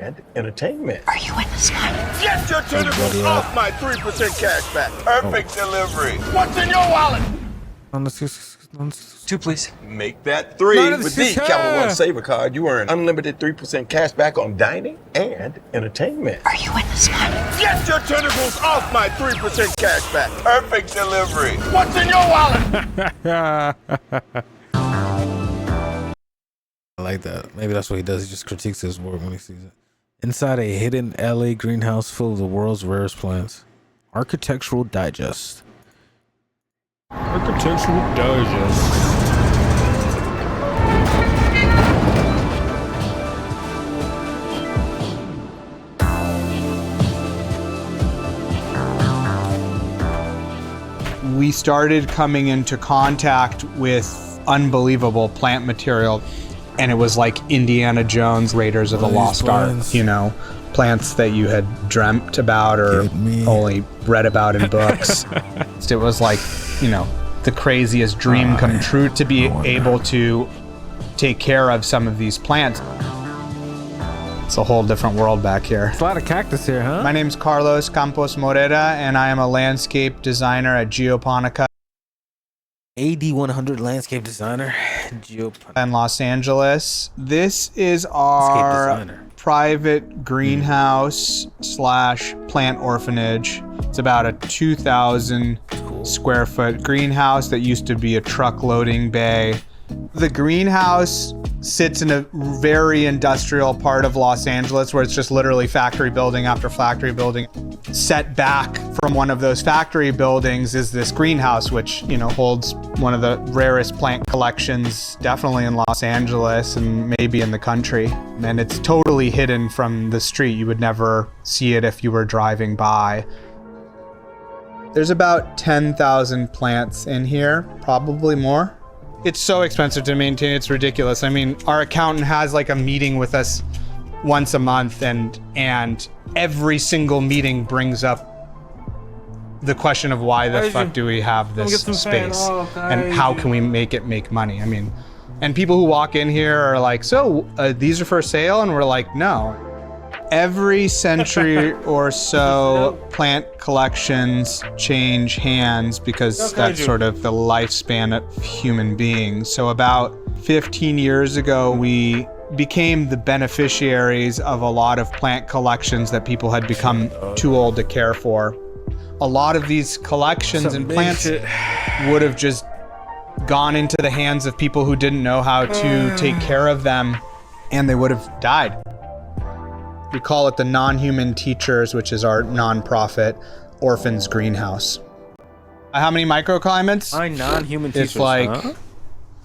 and entertainment. Are you in this one? Get your tentacles off my 3% cash back. Perfect delivery. What's in your wallet? Two, please. Make that three with the Capital One Saver card. You earn unlimited 3% cash back on dining and entertainment. Are you in this one? Get your tentacles off my 3% cash back. Perfect delivery. What's in your wallet? I like that. Maybe that's what he does. He just critiques his work when he sees it. Inside a hidden LA greenhouse full of the world's rarest plants. Architectural Digest. Architectural Digest. We started coming into contact with unbelievable plant material, and it was like Indiana Jones, Raiders of the Lost Ark, you know, plants that you had dreamt about or only read about in books. It was like, you know, the craziest dream come true to be able to take care of some of these plants. It's a whole different world back here. There's a lot of cactus here, huh? My name's Carlos Campos Morera, and I am a landscape designer at Geoponica AD 100 landscape designer. in Los Angeles. This is our private greenhouse slash plant orphanage. It's about a 2,000 square foot greenhouse that used to be a truck loading bay. The greenhouse sits in a very industrial part of Los Angeles where it's just literally factory building after factory building. Set back from one of those factory buildings is this greenhouse, which, you know, holds one of the rarest plant collections, definitely in Los Angeles and maybe in the country. And it's totally hidden from the street. You would never see it if you were driving by. There's about 10,000 plants in here, probably more. It's so expensive to maintain, it's ridiculous. I mean, our accountant has like a meeting with us once a month, and every single meeting brings up the question of why the fuck do we have this space and how can we make it make money? I mean, and people who walk in here are like, so these are for sale? And we're like, no. Every century or so, plant collections change hands because that's sort of the lifespan of human beings. So about 15 years ago, we became the beneficiaries of a lot of plant collections that people had become too old to care for. A lot of these collections and plants would have just gone into the hands of people who didn't know how to take care of them, and they would have died. We call it the Non-Human Teachers, which is our nonprofit orphans greenhouse. How many microclimates? Non-human teachers. It's like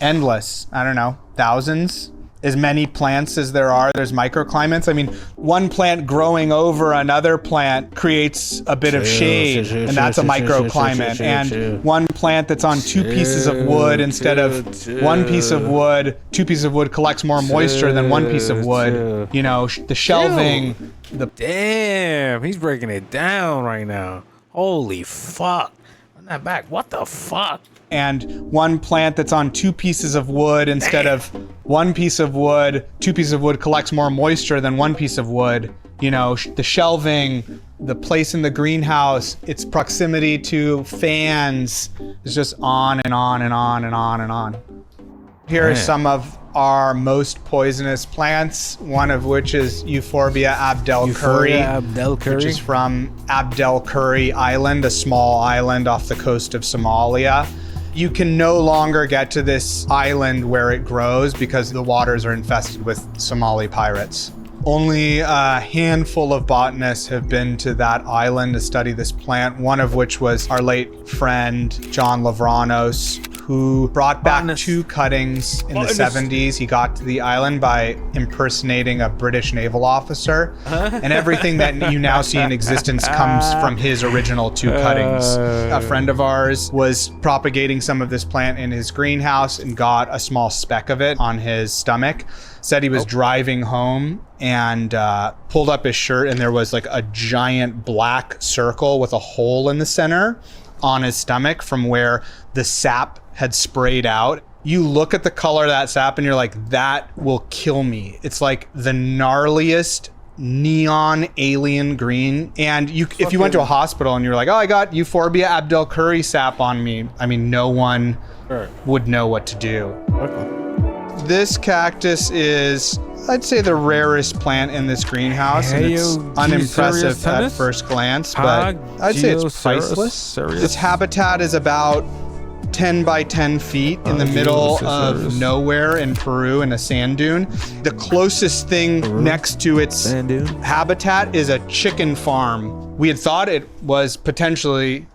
endless. I don't know, thousands. As many plants as there are, there's microclimates. I mean, one plant growing over another plant creates a bit of shade, and that's a microclimate. And one plant that's on two pieces of wood instead of one piece of wood, two pieces of wood collects more moisture than one piece of wood. You know, the shelving, Damn, he's breaking it down right now. Holy fuck. Run that back. What the fuck? and one plant that's on two pieces of wood instead of one piece of wood, two pieces of wood collects more moisture than one piece of wood. You know, the shelving, the place in the greenhouse, its proximity to fans, is just on and on and on and on and on. Here are some of our most poisonous plants, one of which is Euphorbia abdelkuri, which is from Abdelkuri Island, a small island off the coast of Somalia. You can no longer get to this island where it grows because the waters are infested with Somali pirates. Only a handful of botanists have been to that island to study this plant, one of which was our late friend, John Lavranos, who brought back two cuttings in the 70s. He got to the island by impersonating a British naval officer. And everything that you now see in existence comes from his original two cuttings. A friend of ours was propagating some of this plant in his greenhouse and got a small speck of it on his stomach. Said he was driving home and pulled up his shirt, and there was like a giant black circle with a hole in the center on his stomach from where the sap had sprayed out. You look at the color of that sap and you're like, that will kill me. It's like the gnarliest, neon alien green. And if you went to a hospital and you were like, oh, I got Euphorbia abdelkuri sap on me, I mean, no one would know what to do. Okay. This cactus is, I'd say, the rarest plant in this greenhouse, and it's unimpressive at first glance, but I'd say it's priceless. Its habitat is about 10 by 10 feet in the middle of nowhere in Peru in a sand dune. The closest thing next to its habitat is a chicken farm. We had thought it was potentially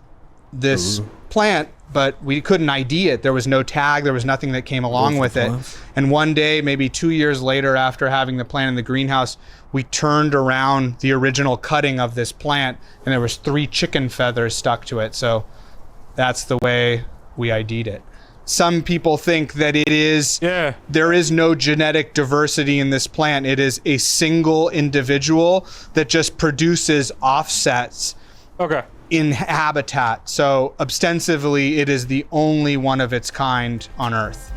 this plant, but we couldn't ID it. There was no tag, there was nothing that came along with it. And one day, maybe 2 years later, after having the plant in the greenhouse, we turned around the original cutting of this plant and there was 3 chicken feathers stuck to it. So that's the way we ID'd it. Some people think that there is no genetic diversity in this plant. It is a single individual that just produces offsets in habitat. So ostensibly, it is the only one of its kind on Earth.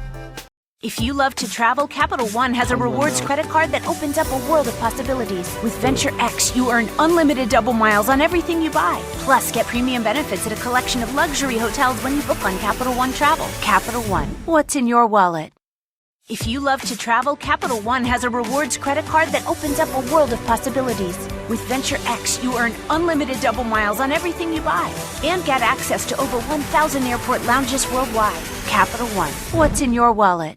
If you love to travel, Capital One has a rewards credit card that opens up a world of possibilities. With Venture X, you earn unlimited double miles on everything you buy. Plus, get premium benefits at a collection of luxury hotels when you book on Capital One Travel. Capital One, what's in your wallet? If you love to travel, Capital One has a rewards credit card that opens up a world of possibilities. With Venture X, you earn unlimited double miles on everything you buy. And get access to over 1,000 airport lounges worldwide. Capital One, what's in your wallet?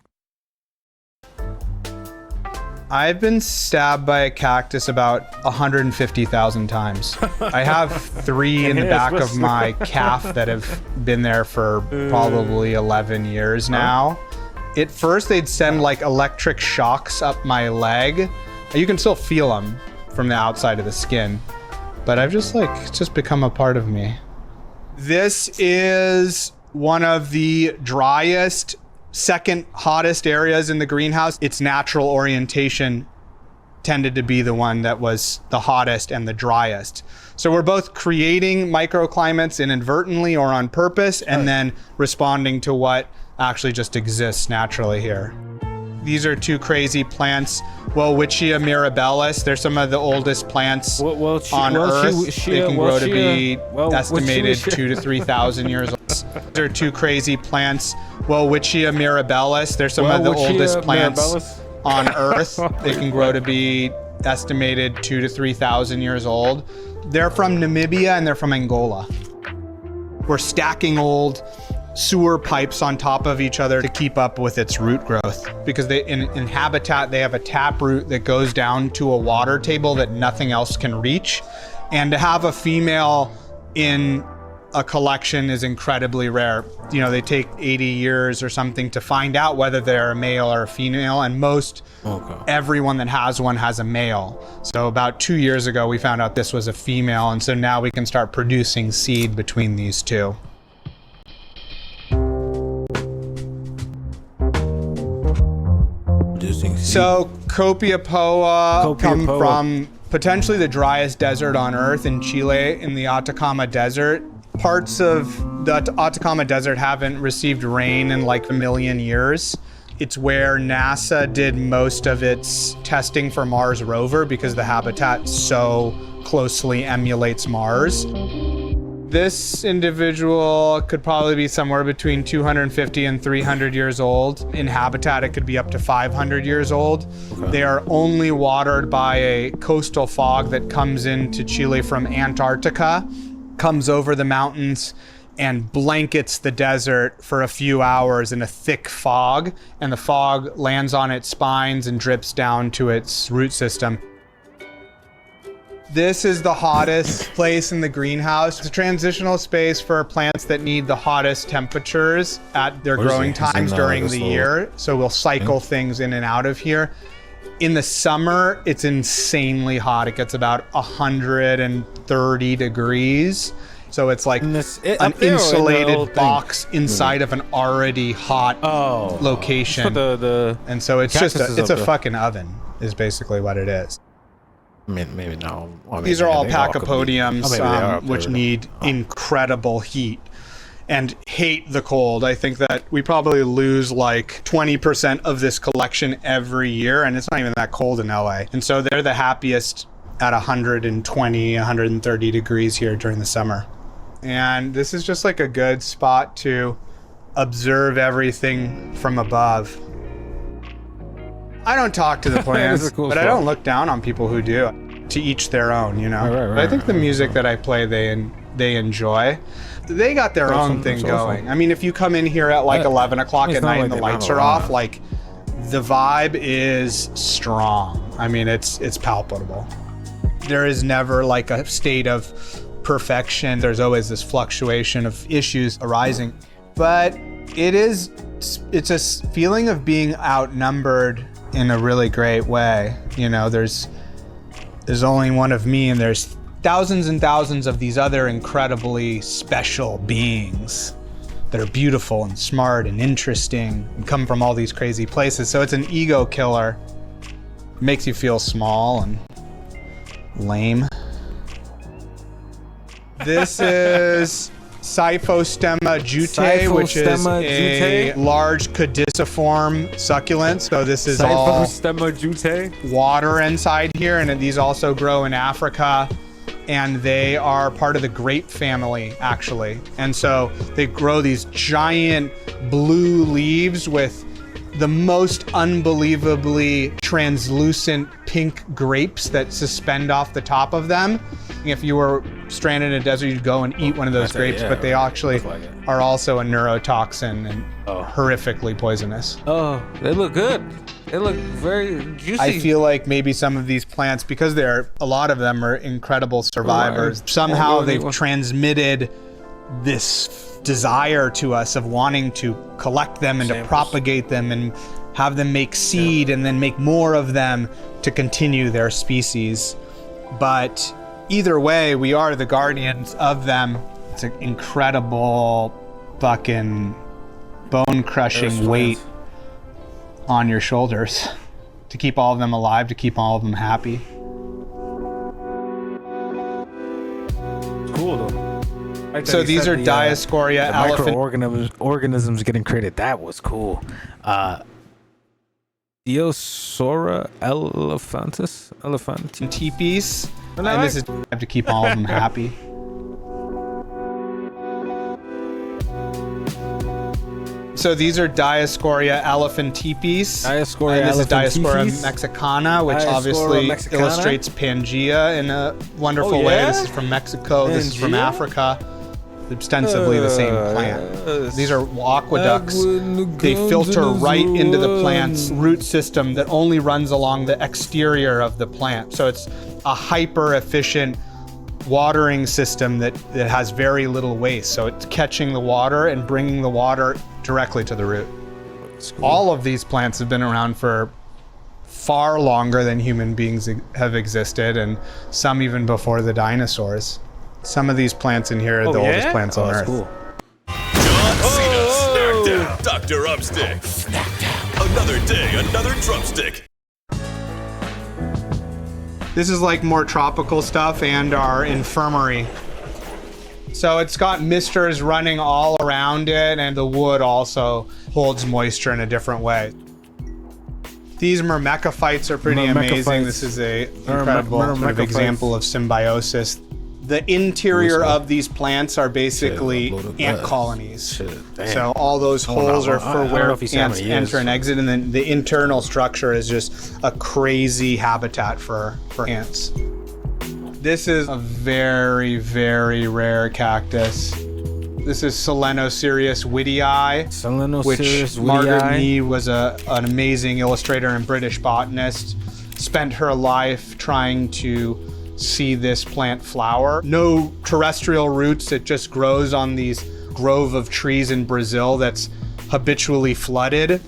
I've been stabbed by a cactus about 150,000 times. I have 3 in the back of my calf that have been there for probably 11 years now. At first, they'd send like electric shocks up my leg. You can still feel them from the outside of the skin, but I've just it's just become a part of me. This is one of the driest, second hottest areas in the greenhouse. Its natural orientation tended to be the one that was the hottest and the driest. So we're both creating microclimates inadvertently or on purpose, and then responding to what actually just exists naturally here. These are 2 crazy plants, Welwitschia mirabilis. They're some of the oldest plants on Earth. They can grow to be estimated 2,000 to 3,000 years old. They're 2 crazy plants, Welwitschia mirabilis. They're some of the oldest plants on Earth. They can grow to be estimated 2,000 to 3,000 years old. They're from Namibia and they're from Angola. We're stacking old sewer pipes on top of each other to keep up with its root growth, because in habitat they have a tap root that goes down to a water table that nothing else can reach, and to have a female in a collection is incredibly rare. You know, they take 80 years or something to find out whether they're a male or a female, and everyone that has one has a male. So about 2 years ago we found out this was a female, and so now we can start producing seed between these 2. So Copiapoa come from potentially the driest desert on Earth in Chile, in the Atacama Desert. Parts of the Atacama Desert haven't received rain in like a million years. It's where NASA did most of its testing for Mars rover, because the habitat so closely emulates Mars. This individual could probably be somewhere between 250 and 300 years old. In habitat, it could be up to 500 years old. They are only watered by a coastal fog that comes into Chile from Antarctica, comes over the mountains, and blankets the desert for a few hours in a thick fog. And the fog lands on its spines and drips down to its root system. This is the hottest place in the greenhouse. It's a transitional space for plants that need the hottest temperatures at their growing times during the year. So we'll cycle things in and out of here. In the summer, it's insanely hot. It gets about 130 degrees. So it's like an insulated box inside of an already hot location. And so it's just a fucking oven is basically what it is. I mean, maybe no. Well, these are all pachypodiums, which need incredible heat and hate the cold. I think that we probably lose like 20% of this collection every year, and it's not even that cold in LA. And so they're the happiest at 120, 130 degrees here during the summer. And this is just like a good spot to observe everything from above. I don't talk to the plants, cool but spot. I don't look down on people who do. To each their own, you know. Right, but I think the music that I play, they enjoy. They got their own thing going. I mean, if you come in here at like 11 o'clock at night and the lights are off, like the vibe is strong. I mean, it's palpable. There is never like a state of perfection. There's always this fluctuation of issues arising. But it's a feeling of being outnumbered in a really great way. You know, there's only one of me, and there's thousands and thousands of these other incredibly special beings that are beautiful and smart and interesting and come from all these crazy places. So it's an ego killer. It makes you feel small and lame. This is Cyphostemma jute, which is a large caduciform succulent. So this is all water inside here, and these also grow in Africa, and they are part of the grape family, actually. And so they grow these giant blue leaves with the most unbelievably translucent pink grapes that suspend off the top of them. If you were stranded in a desert, you'd go and eat one of those grapes, but they actually are also a neurotoxin and horrifically poisonous. Oh, they look good. They look very juicy. I feel like maybe some of these plants, because a lot of them are incredible survivors, somehow they've transmitted this desire to us of wanting to collect them and to propagate them and have them make seed and then make more of them to continue their species. But either way, we are the guardians of them. It's an incredible fucking bone-crushing weight on your shoulders to keep all of them alive, to keep all of them happy. It's cool though. So these are Dioscorea elephant microorganisms getting created. That was cool. Diosora elephantis, teepees, and this is to keep all of them happy. So these are Dioscorea elephantiipes. And this is Dioscorea mexicana, which obviously illustrates Pangea in a wonderful way. This is from Mexico. This is from Africa. Ostensibly the same plant. These are aqueducts. They filter right into the plant's root system that only runs along the exterior of the plant. So it's a hyper efficient watering system that has very little waste. So it's catching the water and bringing the water directly to the root. Cool. All of these plants have been around for far longer than human beings have existed, and some even before the dinosaurs. Some of these plants in here are the oldest plants on Earth. Cool. John Cena snack down. Dr. Upstick. Snack down. Another day, another drumstick. This is like more tropical stuff and our infirmary. So it's got misters running all around it, and the wood also holds moisture in a different way. These myrmecophytes are pretty amazing. This is a incredible sort of example of symbiosis. The interior of these plants are basically ant colonies. So all those holes are for where ants enter and exit, and then the internal structure is just a crazy habitat for ants. This is a very, very rare cactus. This is Selenocereus wittii, which Margaret Mead was an amazing illustrator and British botanist. Spent her life trying to see this plant flower. No terrestrial roots, it just grows on these grove of trees in Brazil that's habitually flooded.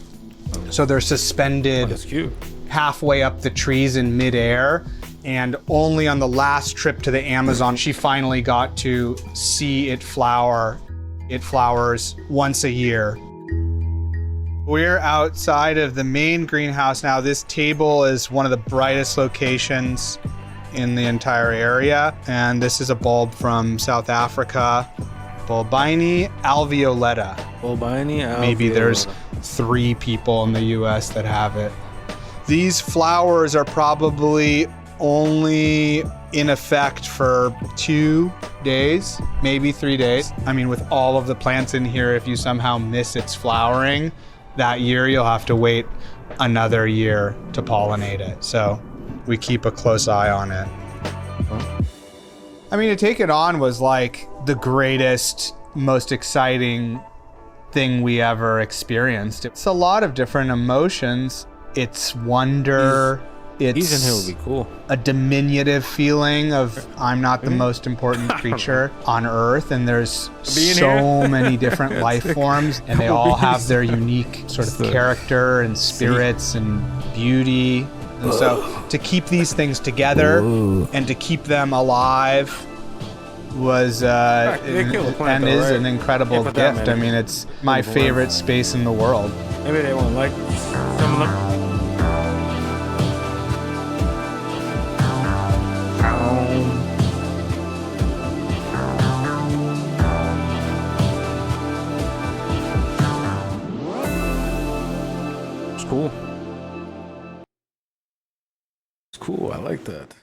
So they're suspended halfway up the trees in midair. And only on the last trip to the Amazon, she finally got to see it flower. It flowers once a year. We're outside of the main greenhouse now. This table is one of the brightest locations in the entire area. And this is a bulb from South Africa, Bulbini alveolata. Maybe there's 3 people in the US that have it. These flowers are probably only in effect for 2 days, maybe 3 days. I mean, with all of the plants in here, if you somehow miss its flowering that year, you'll have to wait another year to pollinate it. So we keep a close eye on it. I mean, to take it on was like the greatest, most exciting thing we ever experienced. It's a lot of different emotions. It's wonder. He's in here would be cool. A diminutive feeling of I'm not the most important creature on Earth, and there's so many different life forms, and they all have their unique sort of character and spirits and beauty. And so to keep these things together and to keep them alive was and is an incredible gift. I mean, it's my favorite space in the world. Maybe they won't like some of them. It's cool. It's cool. I like that.